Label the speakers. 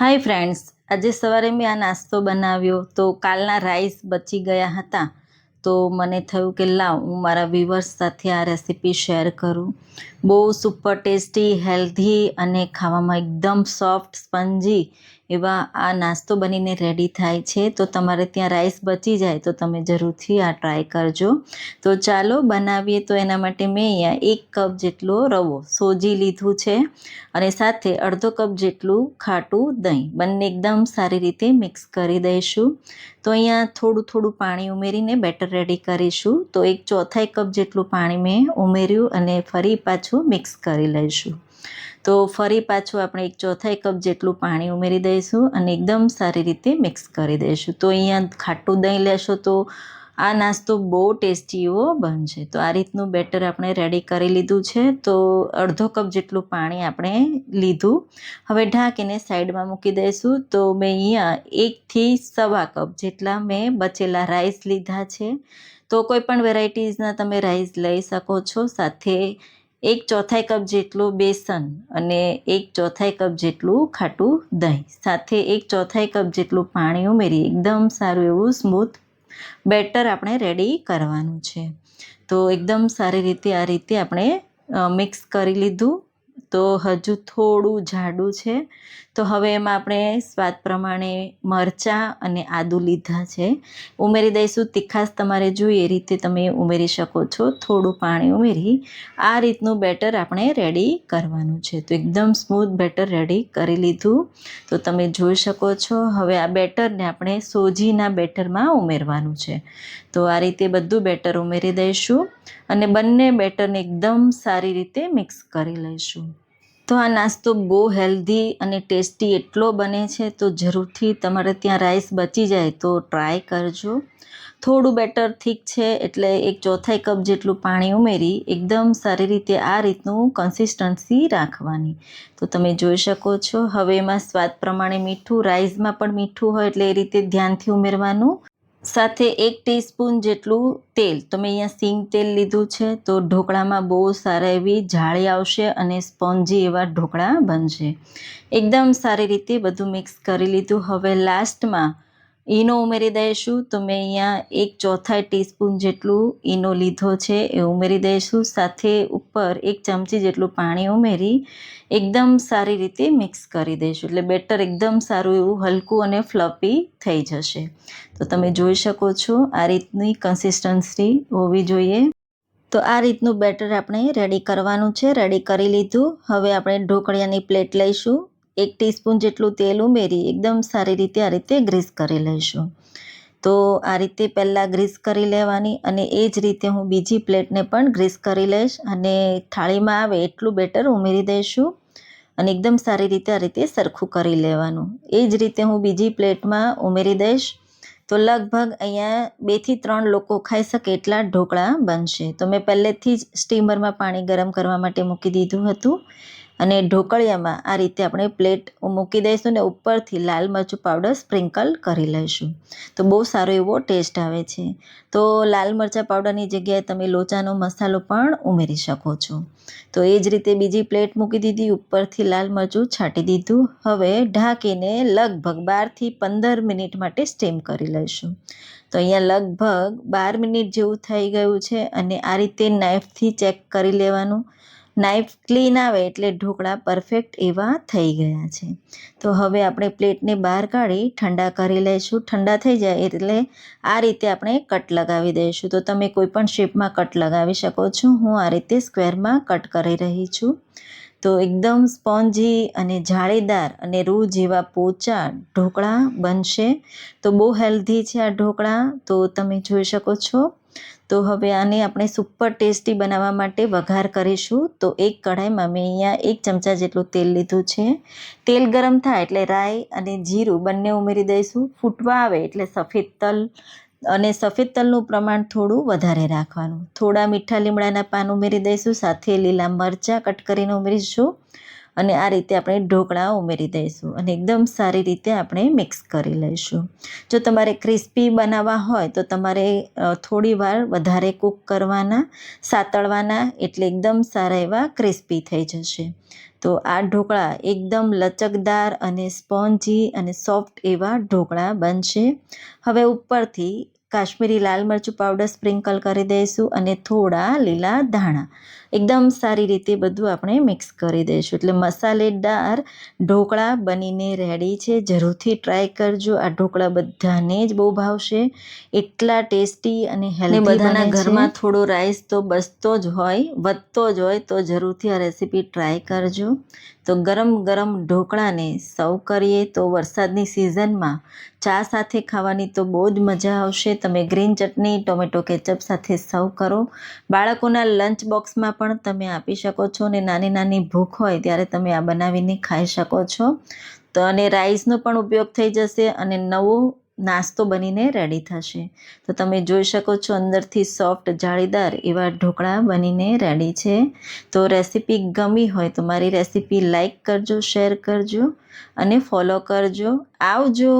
Speaker 1: Hi friends, આજે સવારે મેં આ નાસ્તો બનાવ્યો તો કાલના રાઈસ બચી ગયા હતા. તો મને થયું કે લાવ હું મારા વ્યુઅર્સ સાથે આ રેસીપી શેર કરું. બહુ સુપર ટેસ્ટી, હેલ્ધી અને ખાવામાં એકદમ સોફ્ટ, સ્પંજી એવા આ નાસ્તો બનીને રેડી થાય છે. તો તમારે ત્યાં રાઈસ બચી જાય તો તમે જરૂરથી આ ટ્રાય કરજો. તો ચાલો બનાવીએ. તો એના માટે મેં અહીંયા 1 કપ જેટલો રવો સોજી લીધું છે અને સાથે અડધો કપ જેટલું ખાટું દહીં, બંને એકદમ સારી રીતે મિક્સ કરી દઈશું. તો અહીંયા થોડું થોડું પાણી ઉમેરીને બેટર રેડી કરીશું. તો 1/4 કપ જેટલું પાણી મેં ઉમેર્યું અને ફરી પાછું મિક્સ કરી લઈશું. તો ફરી પાછું આપણે 1/4 કપ જેટલું પાણી ઉમેરી દઈશું અને એકદમ સારી રીતે મિક્સ કરી દઈશું. તો અહીંયા ખાટું દહીં લેશો તો આ નાસ્તો બહુ ટેસ્ટી એવો બનશે. તો આ રીતનું બેટર આપણે રેડી કરી લીધું છે. તો અડધો કપ જેટલું પાણી આપણે લીધું. હવે ઢાંકીને સાઈડમાં મૂકી દઈશું. તો મેં અહીંયા 1 થી 1.25 કપ જેટલા મેં બચેલા રાઈસ લીધા છે. તો કોઈ પણ વેરાયટીઝના તમે રાઈસ લઈ શકો છો. સાથે 1/4 કપ જેટલું બેસન અને 1/4 કપ જેટલું ખાટું દહીં, સાથે 1/4 કપ જેટલું પાણી ઉમેરી એકદમ સારું એવું સ્મૂથ બેટર આપણે રેડી કરવાનું છે. તો એકદમ સારી રીતે આ રીતે આપણે મિક્સ કરી લીધું. તો હજુ થોડું જાડું છે. તો હવે એમાં આપણે સ્વાદ પ્રમાણે મરચાં અને આદું લીધા છે, ઉમેરી દઈશું. તીખાશ તમારે જોઈએ એ રીતે તમે ઉમેરી શકો છો. થોડું પાણી ઉમેરી આ રીતનું બેટર આપણે રેડી કરવાનું છે. તો એકદમ સ્મૂથ બેટર રેડી કરી લીધું. તો તમે જોઈ શકો છો. હવે આ બેટરને આપણે સોજીના બેટરમાં ઉમેરવાનું છે. તો આ રીતે બધું બેટર ઉમેરી દઈશું અને બંને બેટરને એકદમ સારી રીતે મિક્સ કરી લઈશું. તો આ નાસ્તો બહુ હેલ્ધી અને ટેસ્ટી એટલો બને છે. તો જરૂરથી તમારે ત્યાં રાઈસ બચી જાય તો ટ્રાય કરજો. થોડું બેટર થીક છે એટલે 1/4 કપ જેટલું પાણી ઉમેરી એકદમ સારી રીતે આ રીતનું કન્સિસ્ટન્સી રાખવાની. તો તમે જોઈ શકો છો. હવે એમાં સ્વાદ પ્રમાણે મીઠું, રાઈસમાં પણ મીઠું હોય એટલે એ રીતે ધ્યાનથી ઉમેરવાનું. સાથે 1 ટીસ્પૂન જેટલું તેલ, તો મેં અહીંયા સિંગ તેલ લીધું છે. તો ઢોકળામાં બહુ સારા એવી જાળી આવશે અને સ્પોન્જી એવા ઢોકળા બનશે. એકદમ સારી રીતે બધું મિક્સ કરી લીધું. હવે લાસ્ટમાં ઈનો ઉમેરી દઈશું. તો મેં અહીંયા 1/4 ટીસ્પૂન જેટલું ઈનો લીધો છે એ ઉમેરી દઈશું. સાથે ઉપર 1 ચમચી જેટલું પાણી ઉમેરી એકદમ સારી રીતે મિક્સ કરી દઈશું. એટલે બેટર એકદમ સારું એવું હલકું અને ફ્લફી થઈ જશે. તો તમે જોઈ શકો છો આ રીતની કન્સિસ્ટન્સી હોવી જોઈએ. તો આ રીતનું બેટર આપણે રેડી કરવાનું છે. રેડી કરી લીધું. હવે આપણે ઢોકળિયાની પ્લેટ લઈશું. 1 ટીસ્પૂન જેટલું તેલ ઉમેરી એકદમ સારી રીતે આ રીતે ગ્રીસ કરી લઈશું. તો આ રીતે પહેલાં ગ્રીસ કરી લેવાની અને એ જ રીતે હું બીજી પ્લેટને પણ ગ્રીસ કરી લઈશ અને થાળીમાં આવે એટલું બેટર ઉમેરી દઈશું અને એકદમ સારી રીતે આ રીતે સરખું કરી લેવાનું. એ જ રીતે હું બીજી પ્લેટમાં ઉમેરી દઈશ. તો લગભગ અહીંયા 2 થી 3 લોકો ખાઈ શકે એટલા ઢોકળા બનશે. તો મેં પહેલેથી જ સ્ટીમરમાં પાણી ગરમ કરવા માટે મૂકી દીધું હતું અને ઢોકળિયામાં આ રીતે આપણે પ્લેટ મૂકી દઈશું ને ઉપરથી લાલ મરચું પાવડર સ્પ્રિંકલ કરી લઈશું. તો બહુ સારો એવો ટેસ્ટ આવે છે. તો લાલ મરચાં પાવડરની જગ્યાએ તમે લોચાનો મસાલો પણ ઉમેરી શકો છો. તો એ જ રીતે બીજી પ્લેટ મૂકી દીધી, ઉપરથી લાલ મરચું છાંટી દીધું. હવે ઢાંકીને લગભગ 12 થી 15 મિનિટ માટે સ્ટીમ કરી લઈશું. તો અહીંયા લગભગ 12 મિનિટ જેવું થઈ ગયું છે અને આ રીતે નાઈફથી ચેક કરી લેવાનું. નાઈફ ક્લીન આવે એટલે ઢોકળા પરફેક્ટ એવા થઈ ગયા છે. તો હવે આપણે પ્લેટને બહાર કાઢી ઠંડા કરી લઈશું. ઠંડા થઈ જાય એટલે આ રીતે આપણે કટ લગાવી દઈશું. તો તમે કોઈ પણ શેપમાં કટ લગાવી શકો છો. હું આ રીતે સ્ક્વેરમાં કટ કરી રહી છું. તો એકદમ સ્પોન્જી અને જાળીદાર અને રૂ જેવા પોચા ઢોકળા બનશે. તો બહુ હેલ્ધી છે આ ઢોકળા. તો તમે જોઈ શકો છો. તો હવે આને આપણે સુપર ટેસ્ટી બનાવવા માટે વઘાર કરીશું. તો એક કઢાઈમાં મેં અહીંયા 1 ચમચા જેટલું તેલ લીધું છે. તેલ ગરમ થાય એટલે રાઈ અને જીરું બંને ઉમેરી દઈશું. ફૂટવા આવે એટલે સફેદ તલ, અને સફેદ તલનું પ્રમાણ થોડું વધારે રાખવાનું. થોડા મીઠા લીમડાના પાન ઉમેરી દઈશું. સાથે લીલા મરચાં કટ કરીને ઉમેરીશું અને આ રીતે આપણે ઢોકળા ઉમેરી દઈશું અને એકદમ સારી રીતે આપણે મિક્સ કરી લઈશું. જો તમારે ક્રિસ્પી બનાવવા હોય તો તમારે થોડી વાર વધારે કૂક કરવાના, સાતળવાના, એટલે એકદમ સારા એવા ક્રિસ્પી થઈ જશે. તો આ ઢોકળા એકદમ લચકદાર અને સ્પોન્જી અને સોફ્ટ એવા ઢોકળા બનશે. હવે ઉપરથી કાશ્મીરી લાલ મરચું પાવડર સ્પ્રિંકલ કરી દઈશું અને થોડા લીલા ધાણા. એકદમ સારી રીતે બધું આપણે મિક્સ કરી દઈશું. એટલે મસાલેદાર ઢોકળા બનીને રેડી છે. જરૂરથી ટ્રાય કરજો. આ ઢોકળા બધાને જ બહુ ભાવશે. એટલા ટેસ્ટી અને હેલ્ધી બધાના ઘરમાં થોડો રાઈસ તો બચતો જ હોય, વધતો જ હોય, તો જરૂરથી આ રેસીપી ટ્રાય કરજો. તો ગરમ ગરમ ઢોકળાને સર્વ કરીએ તો વરસાદની સિઝનમાં ચા સાથે ખાવાની તો બહુ જ મજા આવશે. તમે ગ્રીન ચટણી, ટોમેટો કેચઅપ સાથે સર્વ કરો. બાળકોના લંચ બોક્સમાં પણ તમે આપી શકો છો અને નાની નાની ભૂખ હોય ત્યારે તમે આ બનાવીને ખાઈ શકો છો. તો અને રાઈસનો પણ ઉપયોગ થઈ જશે અને નવો નાસ્તો બનીને રેડી થશે. તો તમે જોઈ શકો છો અંદરથી સોફ્ટ જાળીદાર એવા ઢોકળા બનીને રેડી છે. તો રેસીપી ગમી હોય તો મારી રેસીપી લાઈક કરજો, શેર કરજો અને ફોલો કરજો. આવજો.